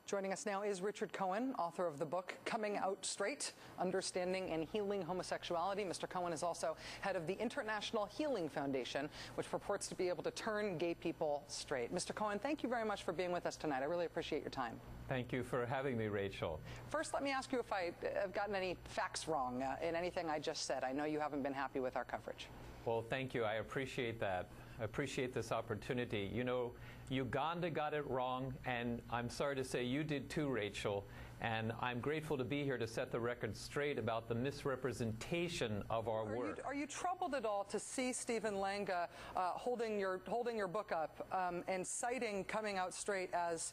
Joining us now is Richard Cohen, author of the book Coming Out Straight, Understanding and Healing Homosexuality. Mr. Cohen is also head of the International Healing Foundation, which purports to be able to turn gay people straight. Mr. Cohen, thank you very much for being with us tonight. I really appreciate your time. Thank you for having me, Rachel. First, let me ask you if I've gotten any facts wrong in anything I just said. I know you haven't been happy with our coverage. Well, thank you. I appreciate that. I appreciate this opportunity. You know, Uganda got it wrong, and I'm sorry to say you did too, Rachel. And I'm grateful to be here to set the record straight about the misrepresentation of our work. Are you troubled at all to see Stephen Langa holding your book up and citing Coming Out Straight as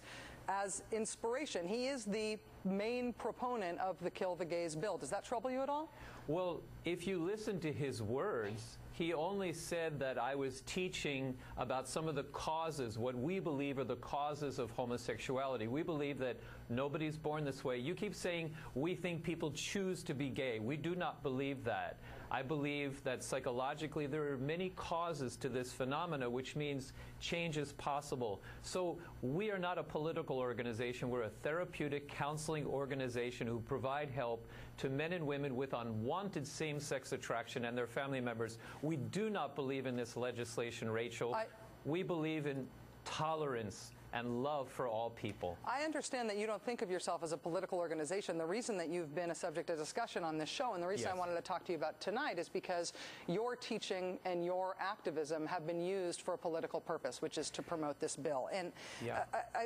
inspiration? He is the main proponent of the Kill the Gays bill. Does that trouble you at all? Well, if you listen to his words, he only said that I was teaching about some of the causes, what we believe are the causes of homosexuality. We believe that nobody's born this way. You keep saying we think people choose to be gay. We do not believe that. I believe that psychologically there are many causes to this phenomena, which means change is possible. So we are not a political organization. We're a therapeutic counseling organization who provide help to men and women with unwanted same-sex attraction and their family members. We do not believe in this legislation, Rachel. We believe in tolerance and love for all people. I understand that you don't think of yourself as a political organization. The reason that you've been a subject of discussion on this show, and the reason I wanted to talk to you about tonight, is because your teaching and your activism have been used for a political purpose, which is to promote this bill. And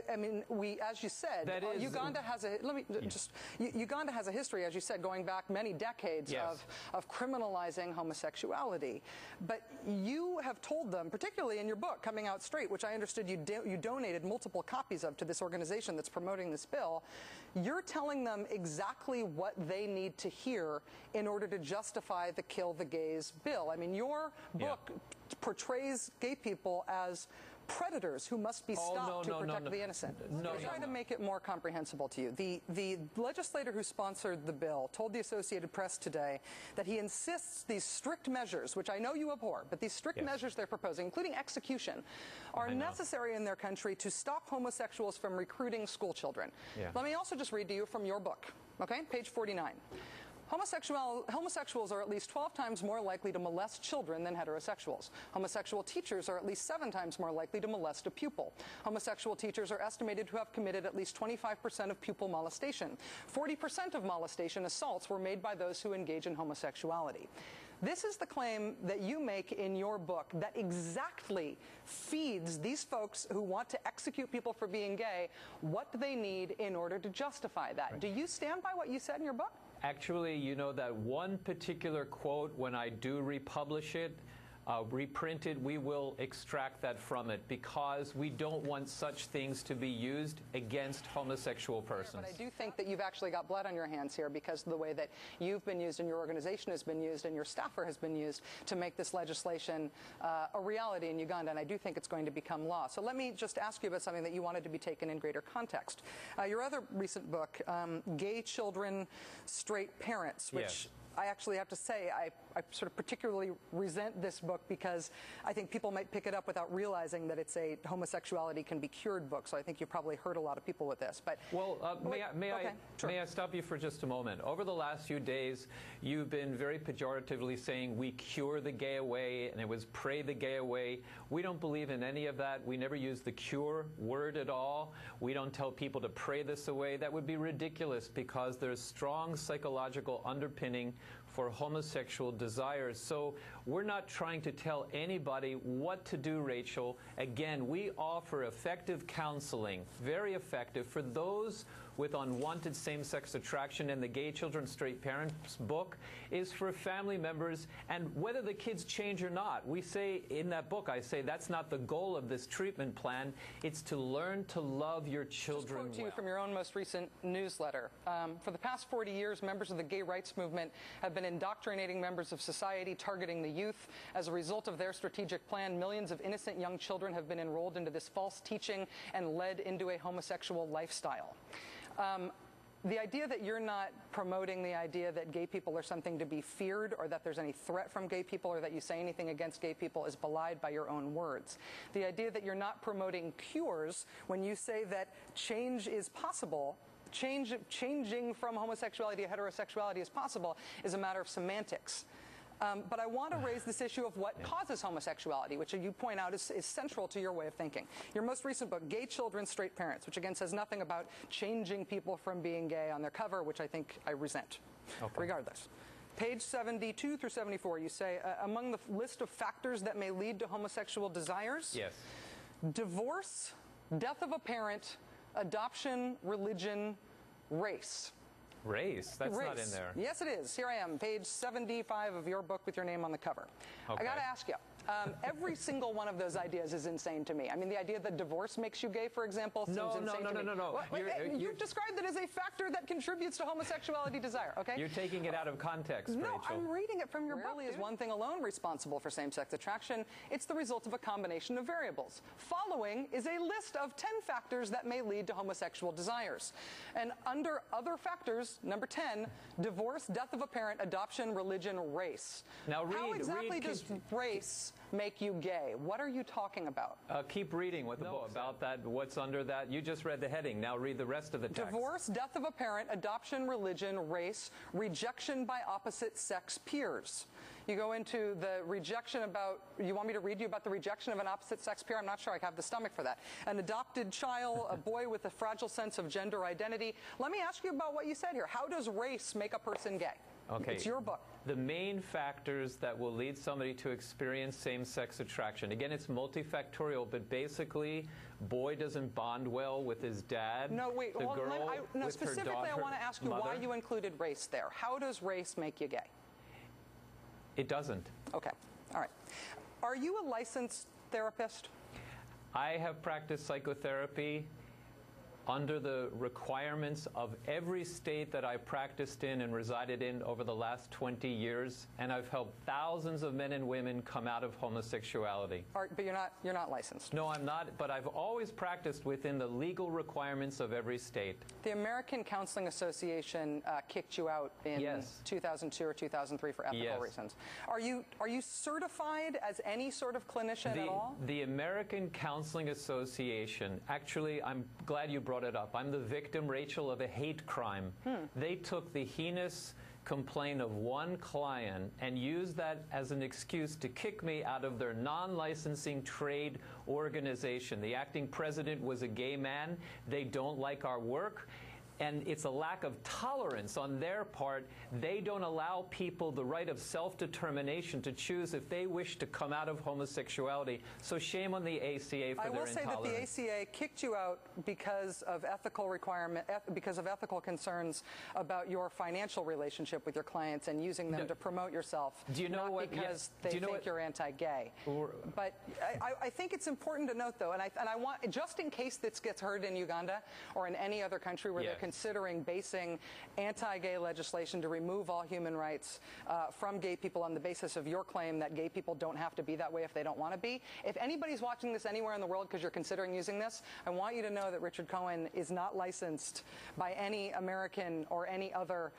I mean, as you said, Uganda has a Uganda has a history, as you said, going back many decades of criminalizing homosexuality. But you have told them, particularly in your book, Coming Out Straight, which I understood you donated multiple copies of to this organization that's promoting this bill, you're telling them exactly what they need to hear in order to justify the Kill the Gays bill. I mean, your book portrays gay people as predators who must be stopped to protect the innocent. We're trying to make it more comprehensible to you. The legislator who sponsored the bill told the Associated Press today that he insists these strict measures, which I know you abhor, but these strict measures they're proposing, including execution, are necessary in their country to stop homosexuals from recruiting school children. Let me also just read to you from your book, okay, page 49. Homosexuals are at least 12 times more likely to molest children than heterosexuals. Homosexual teachers are at least 7 times more likely to molest a pupil. Homosexual teachers are estimated to have committed at least 25% of pupil molestation. 40% of molestation assaults were made by those who engage in homosexuality. This is the claim that you make in your book that exactly feeds these folks who want to execute people for being gay what they need in order to justify that. Do you stand by what you said in your book? Actually, you know, that one particular quote, when I do republish it, reprint it, we will extract that from it because we don't want such things to be used against homosexual persons. But I do think that you've actually got blood on your hands here because of the way that you've been used and your organization has been used and your staffer has been used to make this legislation a reality in Uganda, and I do think it's going to become law. So let me just ask you about something that you wanted to be taken in greater context. Your other recent book, Gay Children, Straight Parents, which I actually have to say I sort of particularly resent this book because I think people might pick it up without realizing that it's a homosexuality can be cured book. So I think you probably hurt a lot of people with this. But may I stop you for just a moment? Over the last few days, you've been very pejoratively saying we cure the gay away, and it was pray the gay away. We don't believe in any of that. We never use the cure word at all. We don't tell people to pray this away. That would be ridiculous because there's strong psychological underpinning for homosexual desires. So we're not trying to tell anybody what to do, Rachel. Again, we offer effective counseling, very effective, for those with unwanted same-sex attraction. And the Gay Children, Straight Parents book is for family members, and whether the kids change or not. We say in that book, I say that's not the goal of this treatment plan. It's to learn to love your children well. Just quote to you from your own most recent newsletter. For the past 40 years, members of the gay rights movement have been indoctrinating members of society, targeting the youth. As a result of their strategic plan, millions of innocent young children have been enrolled into this false teaching and led into a homosexual lifestyle. The idea that you're not promoting the idea that gay people are something to be feared, or that there's any threat from gay people, or that you say anything against gay people is belied by your own words. The idea that you're not promoting cures when you say that change is possible, changing from homosexuality to heterosexuality is possible, is a matter of semantics. But I want to raise this issue of what causes homosexuality, which you point out is central to your way of thinking. Your most recent book, Gay Children, Straight Parents, which again says nothing about changing people from being gay on their cover, which I think I resent. Okay. Regardless. Page 72 through 74, you say, among the list of factors that may lead to homosexual desires, yes, divorce, death of a parent, adoption, religion, race. Race? That's not in there. Yes, it is. Here I am, page 75 of your book with your name on the cover. Okay. I got to ask you, every single one of those ideas is insane to me. I mean, the idea that divorce makes you gay, for example, seems insane to me. No. You've described it as a factor that contributes to homosexuality desire, okay? You're taking it out of context, Rachel. No, I'm reading it from your book. Rarely is one thing alone responsible for same-sex attraction. It's the result of a combination of variables. Following is a list of 10 factors that may lead to homosexual desires. And under other factors, number 10, divorce, death of a parent, adoption, religion, race. Now how exactly does race make you gay? What are you talking about? Keep reading with the book about that. What's under that? You just read the heading. Now read the rest of the text. Divorce, death of a parent, adoption, religion, race, rejection by opposite sex peers. You go into the rejection about, you want me to read you about the rejection of an opposite sex peer? I'm not sure I have the stomach for that. An adopted child, a boy with a fragile sense of gender identity. Let me ask you about what you said here. How does race make a person gay? Okay. It's your book. The main factors that will lead somebody to experience same-sex attraction. Again, it's multifactorial, but basically, boy doesn't bond well with his dad. No, wait. The girl with specifically, her daughter, I want to ask you why you included race there. How does race make you gay? It doesn't. Okay. All right. Are you a licensed therapist? I have practiced psychotherapy under the requirements of every state that I practiced in and resided in over the last 20 years, and I've helped thousands of men and women come out of homosexuality. But you're not licensed. No, I'm not, but I've always practiced within the legal requirements of every state. The American Counseling Association kicked you out in 2002 or 2003 for ethical reasons. Are you certified as any sort of clinician at all? The American Counseling Association, actually, I'm glad you brought it up. I'm the victim, Rachel, of a hate crime. They took the heinous complaint of one client and used that as an excuse to kick me out of their non-licensing trade organization. The acting president was a gay man. They don't like our work. And it's a lack of tolerance on their part. They don't allow people the right of self-determination to choose if they wish to come out of homosexuality. So shame on the ACA for their intolerance. I will say that the ACA kicked you out because of ethical because of ethical concerns about your financial relationship with your clients and using them to promote yourself. Do you know not what? Because they think you're anti-gay. But I think it's important to note, though, and I want, just in case this gets heard in Uganda or in any other country where they're considering basing anti-gay legislation to remove all human rights from gay people on the basis of your claim that gay people don't have to be that way if they don't want to be. If anybody's watching this anywhere in the world because you're considering using this, I want you to know that Richard Cohen is not licensed by any American or any other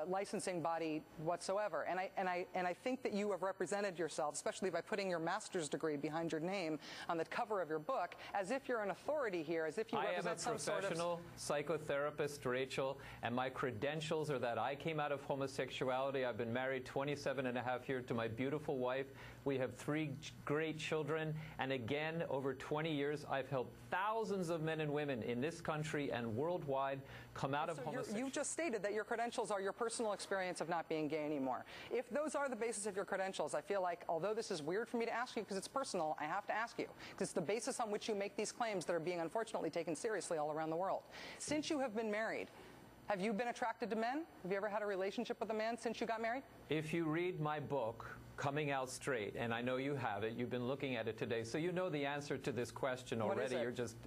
licensing body whatsoever. And I think that you have represented yourself, especially by putting your master's degree behind your name on the cover of your book, as if you're an authority here, as if you represent some sort of... I am a professional psychotherapist, Rachel, and my credentials are that I came out of homosexuality. I've been married 27 and a half years to my beautiful wife. We have 3 great children, and again, over 20 years, I've helped thousands of men and women in this country and worldwide come out of homosexuality. You just stated that your credentials are your personal experience of not being gay anymore. If those are the basis of your credentials, I feel like, although this is weird for me to ask you because it's personal, I have to ask you, because it's the basis on which you make these claims that are being unfortunately taken seriously all around the world. Since you have been married, have you been attracted to men? Have you ever had a relationship with a man since you got married? If you read my book, Coming Out Straight, and I know you have it, you've been looking at it today, so you know the answer to this question already. What is it? You're just,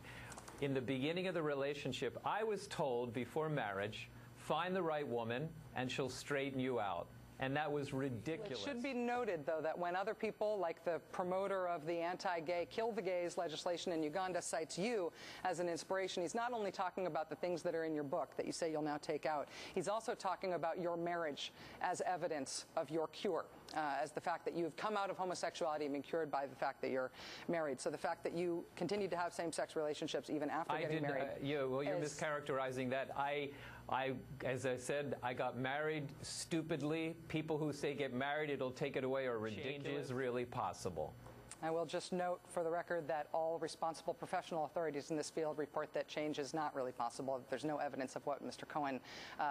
in the beginning of the relationship, I was told before marriage, find the right woman and she'll straighten you out. And that was ridiculous. It should be noted, though, that when other people, like the promoter of the anti-gay Kill the Gays legislation in Uganda, cites you as an inspiration, he's not only talking about the things that are in your book that you say you'll now take out, he's also talking about your marriage as evidence of your cure, as the fact that you've come out of homosexuality and been cured by the fact that you're married. So the fact that you continue to have same-sex relationships even after getting married. Well, you're mischaracterizing that. As I said, I got married stupidly. People who say get married, it'll take it away, are ridiculous. Change is really possible. I will just note for the record that all responsible professional authorities in this field report that change is not really possible. There's no evidence of what Mr. Cohen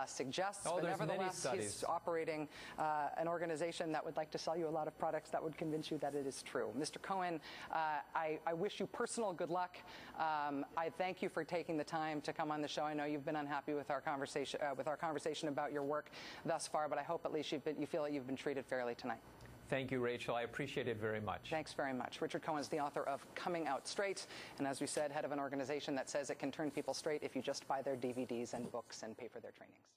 suggests. But nevertheless, he's operating an organization that would like to sell you a lot of products that would convince you that it is true. Mr. Cohen, I wish you personal good luck. I thank you for taking the time to come on the show. I know you've been unhappy with our conversation about your work thus far, but I hope at least you feel that you've been treated fairly tonight. Thank you, Rachel. I appreciate it very much. Thanks very much. Richard Cohen is the author of Coming Out Straight, and as we said, head of an organization that says it can turn people straight if you just buy their DVDs and books and pay for their trainings.